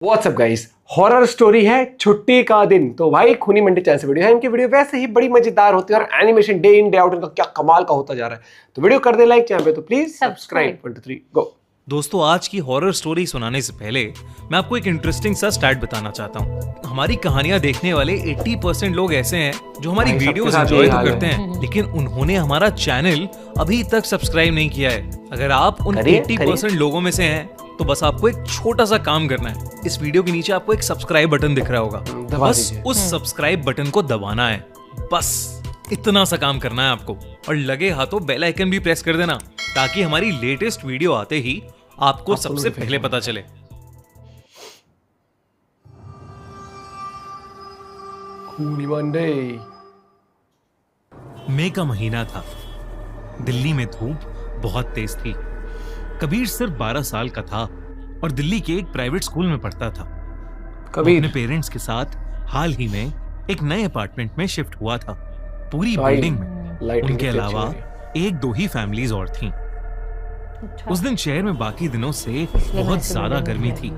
WhatsApp guys, horror story है छुट्टी का दिन। तो भाई खूनी मंडी चैनल से वीडियो है। इनकी वीडियो वैसे ही बड़ी मजेदार होती है और animation day in day out इनका क्या कमाल का होता जा रहा है। तो वीडियो कर दे लाइक चैनल पे, तो प्लीज सब्सक्राइब। 1 2 3 गो। दोस्तों, आज की हॉरर स्टोरी सुनाने से पहले मैं आपको एक इंटरेस्टिंग सा स्टैट बताना चाहता हूँ। हमारी कहानियां देखने वाले 80% लोग ऐसे हैं जो हमारी वीडियोस एंजॉय तो करते हैं, लेकिन उन्होंने हमारा चैनल अभी तक सब्सक्राइब नहीं किया है। अगर आप उन 80% लोगों में से हैं तो बस आपको एक छोटा सा काम करना है। इस वीडियो के नीचे आपको एक सब्सक्राइब बटन दिख रहा होगा, बस उस सब्सक्राइब बटन को दबाना है। बस इतना सा काम करना है आपको, और लगे हाथों बेल आइकन भी प्रेस कर देना ताकि हमारी लेटेस्ट वीडियो आते ही आपको सबसे पहले पता चले। खूनी मंडे। मई का महीना था। दिल्ली में धूप बहुत तेज थी। कबीर सिर्फ 12 साल का था और दिल्ली के एक प्राइवेट स्कूल में पढ़ता था। कबीर अपने पेरेंट्स के साथ हाल ही में एक नए अपार्टमेंट में शिफ्ट हुआ था। पूरी बिल्डिंग में उनके अलावा 1-2 ही फैमिलीज और थीं। उस दिन शहर में बाकी दिनों से बहुत ज्यादा गर्मी थी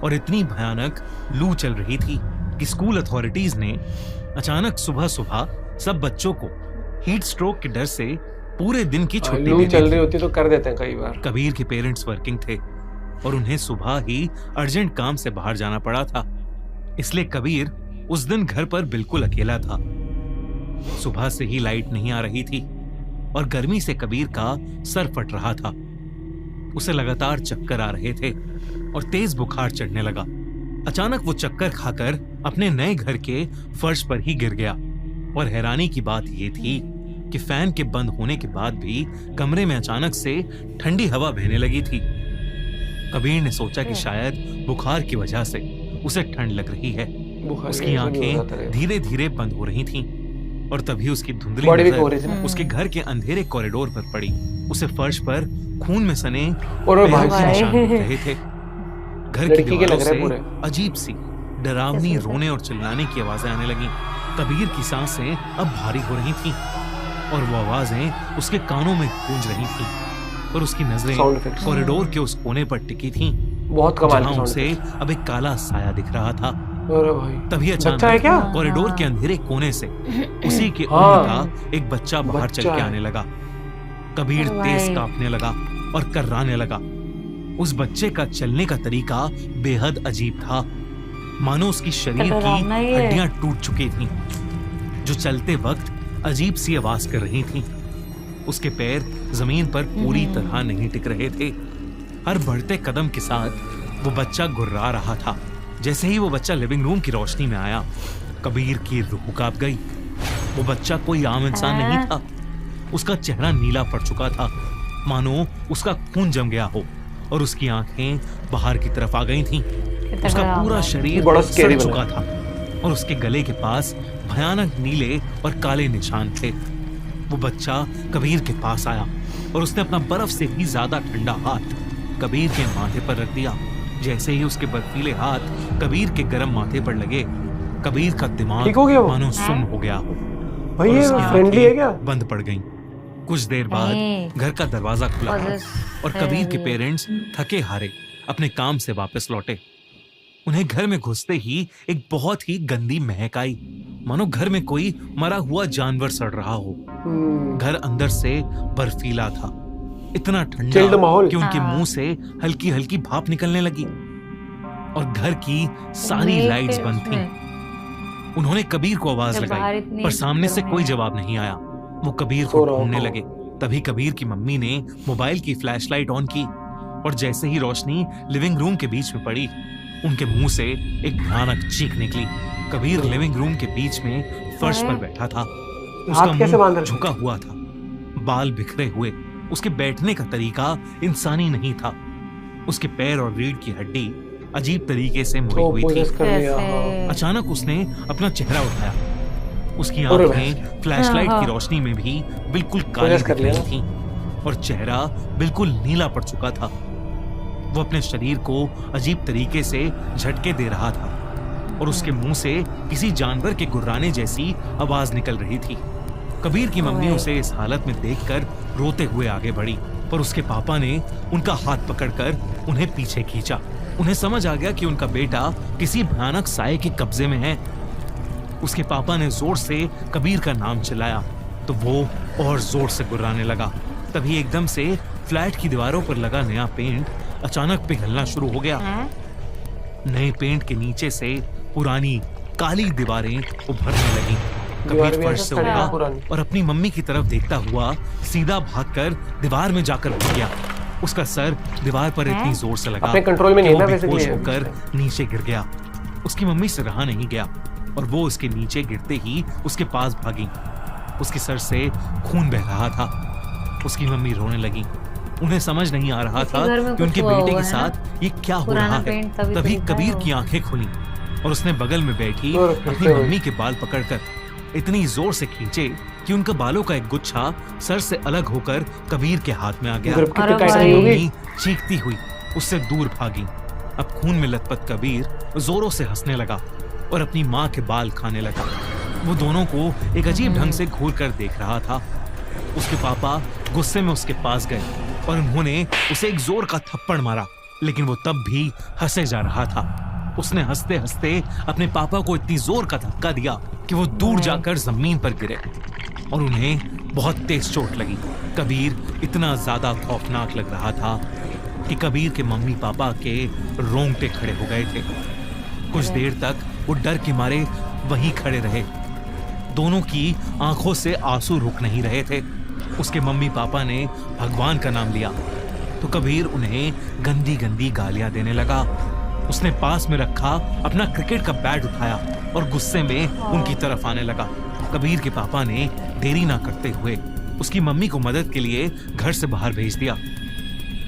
और इतनी भयानक लू चल रही थी कि स्कूल अथॉरिटीज ने अचानक सुबह सुबह सब बच्चों को हीट स्ट्रोक के डर से पूरे दिन की छुट्टी दे दी। चल रही होती तो कर देते हैं कई बार। कबीर के पेरेंट्स वर्किंग थे और उन्हें सुबह ही अर्जेंट काम से बाहर जाना पड़ा था, इसलिए कबीर उस दिन घर पर बिल्कुल अकेला था। सुबह से ही लाइट नहीं आ रही थी और गर्मी से कबीर का सर फट रहा था। उसे लगातार चक्कर आ रहे थे और तेज बुखार चढ़ने लगा। अचानक वो चक्कर खाकर अपने नए घर के फर्श पर ही गिर गया और हैरानी की बात यह थी कि फैन के बंद होने के बाद भी कमरे में अचानक से ठंडी हवा बहने लगी थी। कबीर ने सोचा कि शायद बुखार की वजह से उसे ठंड लग रही है। उसकी आंखें धीरे धीरे बंद हो रही थीं और तभी उसकी धुंधली नजर उसके घर के अंधेरे कॉरिडोर पर पड़ी। उसे फर्श पर खून में सने निशान दिख रहे थे। घर की दीवारों से अजीब सी डरावनी रोने और चिल्लाने की आवाजें आने लगी। कबीर की सांसें अब भारी हो रही थीं और वो आवाजें उसके कानों में गूंज रही थीं और उसकी नजरें कॉरिडोर के उस कोने पर टिकी थीं, बहुत कमाल जहां उसे अब एक काला साया दिख रहा था। भाई, तभी अचानक कॉरिडोर के अंधेरे कोने से उसी के उम्र का एक बच्चा बाहर चल के आने लगा। कबीर तेज कांपने लगा और कर्राने लगा। उस बच्चे का चलने का तरीका बेहद अजीब था, मानो उसकी शरीर की हड्डियां टूट चुकी थीं, जो चलते वक्त अजीब सी आवाज कर रही थीं। उसके पैर जमीन पर पूरी तरह नहीं टिक रहे थे। हर बढ़ते कदम के साथ वो बच्चा गुर्रा रहा था। जैसे ही वो बच्चा लिविंग रूम की रोशनी में आया, कबीर की रूह कांप गई। वो बच्चा कोई आम इंसान नहीं था। उसका चेहरा नीला पड़ चुका था, मानो उसका खून जम गया हो, और उसकी आंखें बाहर की तरफ आ गई थीं। उसका पूरा शरीर सड़ चुका था और उसके गले के पास भयानक नीले और काले निशान थे। वो बच्चा कबीर के पास आया और उसने अपना बर्फ से भी ज्यादा ठंडा हाथ कबीर के माथे पर रख दिया। जैसे ही उसके बर्फीले हाथ कबीर के गर्म माथे पर लगे, कबीर का दिमाग मानो सुन्न हो गया भाई, ये फ्रेंडली है क्या? बंद पड़ गईं। कुछ देर बाद घर का दरवाजा खुला और कबीर के पेरेंट्स थके हारे अपने काम से वापस लौटे। उन्हें घर में घुसते ही एक बहुत ही गंदी महक आई, मानो घर में कोई मरा हुआ जानवर सड़ रहा हो। घर अंदर से बर्फीला था, इतना ठंडा कि उनके मुंह से हल्की हल्की भाप निकलने लगी और घर की सारी लाइट्स बंद थीं। उन्होंने कबीर को आवाज लगाई पर सामने से कोई जवाब नहीं आया। वो कबीर को ढूंढने लगे। तभी कबीर की मम्मी ने मोबाइल की फ्लैशलाइट ऑन की और जैसे ही रोशनी लिविंग रूम के बीच में पड़ी, उनके मुंह से एक भयानक चीख निकली। कबीर लिविंग रूम के बीच में फर्श पर बैठा था। उसका मुंह झुका हुआ था, बाल बिखरे हुए। उसके बैठने का तरीका इंसानी नहीं था। उसके पैर और रीढ़ की हड्डी अजीब तरीके से मुड़ी हुई थी। अचानक उसने अपना चेहरा उठाया। उसकी आंखें फ्लैशलाइट की रोशनी में भी बिल्कुल काली दिख रही थीं और चेहरा बिल्कुल नीला पड़ चुका था। वो अपने शरीर को अजीब तरीके से झटके दे रहा था और उसके मुंह से किसी जानवर के गुर्राने जैसी आवाज निकल रही थी। कबीर की मम्मी उसे इस हालत में देखकर रोते हुए आगे बढ़ी, पर उसके पापा ने उनका हाथ पकड़कर उन्हें पीछे खींचा उन्हें समझ आ गया कि उनका बेटा किसी भयानक साये के कब्जे में है। उसके पापा ने जोर से कबीर का नाम चिल्लाया तो वो और जोर से गुर्राने लगा। तभी एकदम से फ्लैट की दीवारों पर लगा नया पेंट अचानक पिघलना शुरू हो गया। नए पेंट के नीचे से पुरानी काली दीवारें उभरने लगीं। कबीर फर्श से उठा और अपनी मम्मी की तरफ देखता हुआ सीधा भागकर दीवार में जाकर घुस गया। उसका सर दीवार पर इतनी जोर से लगा अपने कंट्रोल में नहीं कि ना वो बेसिकली बेहोश होकर नीचे गिर गया। उसकी मम्मी से रहा नहीं गया और वो उसके नीचे गिरते ही उसके पास भागी। उसके सर से खून बह रहा था। उसकी मम्मी रोने लगी। उन्हें समझ नहीं आ रहा था कि उनके बेटे के साथ ये क्या हो रहा है। तभी कबीर की आंखें खुली और उसने बगल में बैठी अपनी मम्मी के बाल पकड़कर इतनी जोर से खींचे कि उनके बालों का एक गुच्छा सर से अलग होकर कबीर के हाथ में आ गया। मम्मी चीखती हुई उससे दूर भागी। अब खून में लथपथ कबीर जोरों से हंसने लगा और अपनी माँ के बाल खाने लगा। वो दोनों को एक अजीब ढंग से घूर कर देख रहा था। उसके पापा गुस्से में उसके पास गए और उन्होंने उसे एक जोर का थप्पड़ मारा, लेकिन वो तब भी हंसे जा रहा था। उसने हंसते हंसते अपने पापा को इतनी जोर का धक्का दिया कि वो दूर जाकर जमीन पर गिरे और उन्हें बहुत तेज चोट लगी। कबीर इतना ज्यादा खौफनाक लग रहा था कि कबीर के मम्मी पापा के रोंगटे खड़े हो गए थे। कुछ देर तक वो डर के मारे वहीं खड़े रहे। दोनों की आंखों से आंसू रुक नहीं रहे थे। उसके मम्मी पापा ने भगवान का नाम लिया तो कबीर उन्हें गंदी गंदी गालियां देने लगा। उसने पास में रखा अपना क्रिकेट का बैट उठाया और गुस्से में उनकी तरफ आने लगा। कबीर के पापा ने देरी ना करते हुए उसकी मम्मी को मदद के लिए घर से बाहर भेज दिया।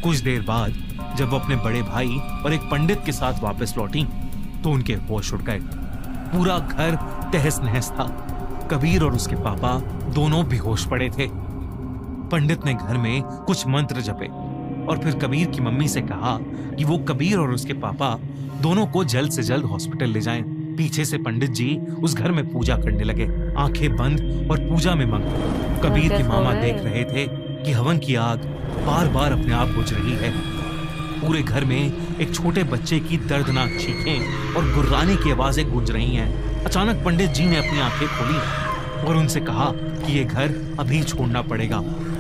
कुछ देर बाद जब वो अपने बड़े भाई और एक पंडित के साथ वापस लौटी तो उनके होश उड़ गए। पूरा घर तहस नहस था। कबीर और उसके पापा दोनों बेहोश पड़े थे। पंडित ने घर में कुछ मंत्र जपे और फिर कबीर की मम्मी से कहा कि वो कबीर और उसके पापा दोनों को जल्द से जल्द हॉस्पिटल ले जाएं। पीछे से पंडित जी उस घर में पूजा करने लगे, आंखें बंद और पूजा में मग्न। कबीर की मामा देख रहे थे कि हवन की आग बार बार अपने आप बुझ रही है। पूरे घर में एक छोटे बच्चे की दर्दनाक चीखें और गुर्राने की आवाजें गूंज रही हैं। अचानक पंडित जी ने अपनी आंखें खोली और उनसे कहा कि ये घर अभी छोड़ना पड़ेगा,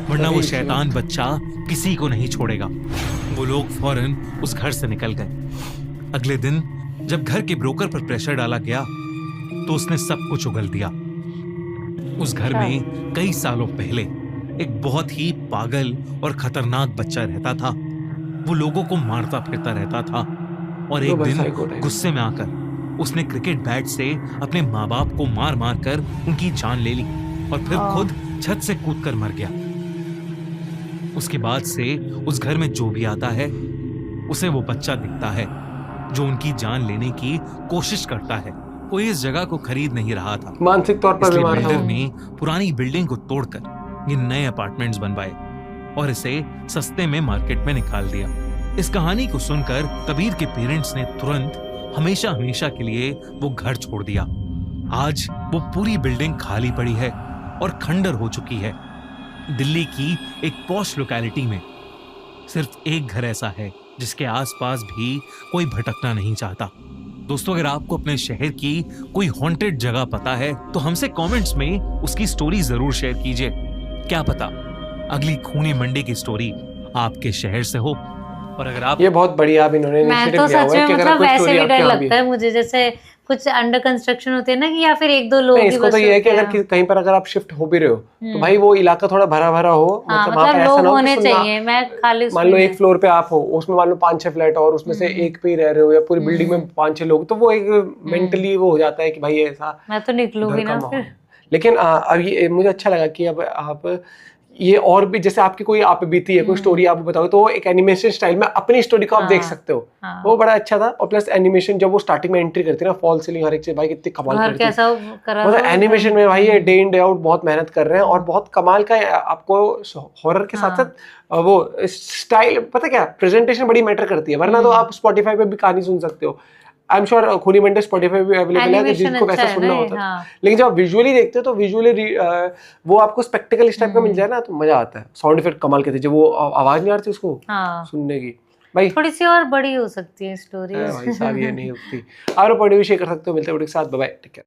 वरना वो शैतान बच्चा किसी को नहीं छोड़ेगा। वो लोग फौरन उस घर से निकल गए। अगले दिन जब घर के ब्रोकर पर प्रेशर डाला गया तो उसने सब कुछ उगल दिया। उस घर में कई सालों पहले एक बहुत ही पागल और खतरनाक बच्चा रहता था। वो लोगों को मारता फिरता रहता था और एक दिन गुस्से में आकर उसने क्रिकेट बैट से अपने माँ बाप को मार मार कर उनकी जान ले ली और फिर खुद छत से कूदकर मर गया। उसके बाद से उस घर में जो भी आता है उसे वो बच्चा दिखता है जो उनकी जान लेने की कोशिश करता है। कोई इस जगह को खरीद नहीं रहा था, मानसिक तौर पर बीमार था। बिल्डर ने पुरानी बिल्डिंग को तोड़कर ये नए अपार्टमेंट्स बनवाए और इसे सस्ते में मार्केट में निकाल दिया। इस कहानी को सुनकर कबीर के पेरेंट्स ने तुरंत हमेशा हमेशा के लिए वो घर छोड़ दिया। आज वो पूरी बिल्डिंग खाली पड़ी है और खंडर हो चुकी है। दिल्ली की एक पॉश लोकेलिटी में सिर्फ एक घर ऐसा है जिसके आसपास भी कोई भटकना नहीं चाहता। दोस्तों, अगर आपको अपने शहर की कोई हॉन्टेड जगह पता है तो हमसे कमेंट्स में उसकी स्टोरी जरूर शेयर कीजिए। क्या पता अगली खूनी मंडी की स्टोरी आपके शहर से हो। और अगर आप ये बहुत बढ़िया अब इन्होंने मैं तो सच में मतलब वैसे भी डर लगता है मुझे, जैसे कुछ अंडर कंस्ट्रक्शन होते हैं ना कि या फिर एक दो लोग इसको तो ये है कि अगर कहीं पर अगर आप शिफ्ट हो भी रहे हो तो भाई वो इलाका थोड़ा भरा भरा हो, मतलब वहाँ पे ऐसा ना हो होने चाहिए। मैं खाली मान लो एक फ्लोर पे आप हो, उसमें मान लो 5-6 फ्लैट और उसमें से एक पे ही रह रहे हो या पूरी बिल्डिंग में 5-6 लोग, तो वो एक मेंटली वो हो जाता है कि भाई ऐसा मैं तो निकलूंगी ना फिर। लेकिन अब ये मुझे अच्छा लगा कि अब आप ये और भी जैसे आपकी कोई आप बीती है कोई स्टोरी आप बताओ तो एक एनिमेशन स्टाइल में अपनी स्टोरी को आप देख सकते हो। वो बड़ा अच्छा था। और प्लस एनिमेशन जब वो स्टार्टिंग में एंट्री करती है ना, फॉल सीलिंग हर एक चीज, भाई कितनी कमाल करती है। मतलब एनिमेशन में भाई ये डे इन डे आउट बहुत मेहनत कर रहे हैं और बहुत कमाल का आपको हॉरर के साथ साथ वो स्टाइल पता क्या प्रेजेंटेशन बड़ी मैटर करती है। वरना तो आप स्पॉटिफाई पे भी कहानी सुन सकते हो। आई एम श्योर खूनी मंडी स्पॉटिफाई पे अवेलेबल है जिसको वैसा सुनना होता है। लेकिन जब आप विजुअली देखते हो तो विजुअली वो आपको स्पेक्टिकल इस टाइप का मिल जाए ना तो मजा आता है। साउंड इफेक्ट कमाल के थे, जब वो आवाज नहीं आ रही थी उसको सुनने की, भाई थोड़ी सी और बड़ी हो सकती है स्टोरी। भाई साहब ये नहीं होती। आप पॉइंट भी शेयर कर सकते हो। मिलते हैं वीडियो के साथ, बाय बाय, टेक केयर।